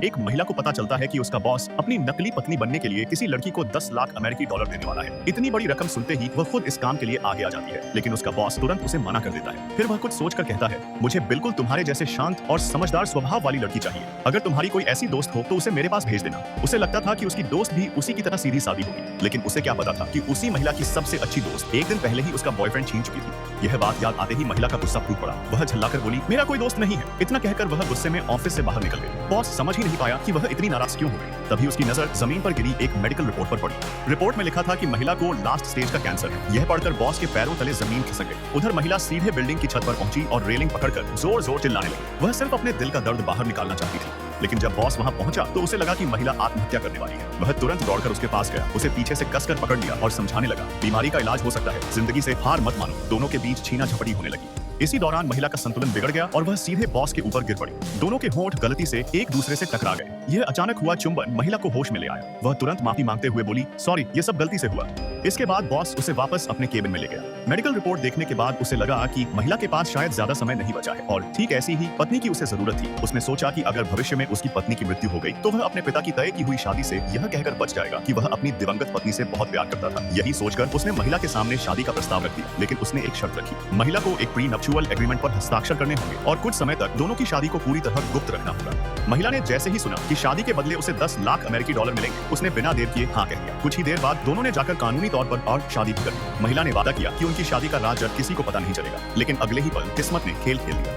एक महिला को पता चलता है कि उसका बॉस अपनी नकली पत्नी बनने के लिए किसी लड़की को 10 लाख अमेरिकी डॉलर देने वाला है। इतनी बड़ी रकम सुनते ही वह खुद इस काम के लिए आगे आ जाती है, लेकिन उसका बॉस तुरंत उसे मना कर देता है। फिर वह कुछ सोचकर कहता है, मुझे बिल्कुल तुम्हारे जैसे शांत और समझदार स्वभाव वाली लड़की चाहिए। अगर तुम्हारी कोई ऐसी दोस्त हो तो उसे मेरे पास भेज देना। उसे लगता था कि उसकी दोस्त भी उसी की तरह सीधी सादी होगी, लेकिन उसे क्या पता था कि उसी महिला की सबसे अच्छी दोस्त एक दिन पहले ही उसका बॉयफ्रेंड छीन चुकी थी। यह बात याद आते ही महिला का गुस्सा फूट पड़ा। वह झल्लाकर बोली, मेरा कोई दोस्त नहीं है। इतना कहकर वह गुस्से में ऑफिस से बाहर निकल गई। बॉस समझ ही नहीं पाया कि वह इतनी नाराज क्यों हो गई। तभी उसकी नजर जमीन पर गिरी एक मेडिकल रिपोर्ट पर पड़ी। रिपोर्ट में लिखा था कि महिला को लास्ट स्टेज का कैंसर है। यह पढ़कर बॉस के पैरों तले जमीन खिसक गई। उधर महिला सीधे बिल्डिंग की छत पर पहुंची और रेलिंग पकड़कर जोर जोर चिल्लाने लगी। वह सिर्फ अपने दिल का दर्द बाहर निकालना चाहती थी, लेकिन जब बॉस वहां पहुंचा तो उसे लगा कि महिला आत्महत्या करने वाली है। वह तुरंत दौड़कर उसके पास गया, उसे पीछे से कसकर पकड़ लिया और समझाने लगा, बीमारी का इलाज हो सकता है, जिंदगी से हार मत मानो। दोनों के बीच छीना झपटी होने लगी। इसी दौरान महिला का संतुलन बिगड़ गया और वह सीधे बॉस के ऊपर गिर पड़ी। दोनों के होंठ गलती से एक दूसरे से टकरा गए। यह अचानक हुआ चुंबन महिला को होश में ले आया। वह तुरंत माफी मांगते हुए बोली, सॉरी, ये सब गलती से हुआ। इसके बाद बॉस उसे वापस अपने केबिन में ले गया। मेडिकल रिपोर्ट देखने के बाद उसे लगा कि महिला के पास शायद ज्यादा समय नहीं बचा है और ठीक ऐसी ही पत्नी की उसे जरूरत थी। उसने सोचा कि अगर भविष्य में उसकी पत्नी की मृत्यु हो गई तो वह अपने पिता की तय की हुई शादी से यह कहकर बच जाएगा कि वह अपनी दिवंगत पत्नी से बहुत प्यार करता था। यही सोचकर उसने महिला के सामने शादी का प्रस्ताव रख दिया, लेकिन उसने एक शर्त रखी। महिला को एक प्री नप्चुअल एग्रीमेंट पर हस्ताक्षर करने होंगे और कुछ समय तक दोनों की शादी को पूरी तरह गुप्त रखना होगा। महिला ने जैसे ही सुना कि शादी के बदले उसे 10 लाख अमेरिकी डॉलर मिलेंगे, उसने बिना देर किए हाँ कह दिया। कुछ ही देर बाद दोनों ने जाकर कानूनी तौर पर और शादी भी कर ली। महिला ने वादा किया कि उनकी शादी का राज जब किसी को पता नहीं चलेगा, लेकिन अगले ही पल किस्मत ने खेल खेल दिया।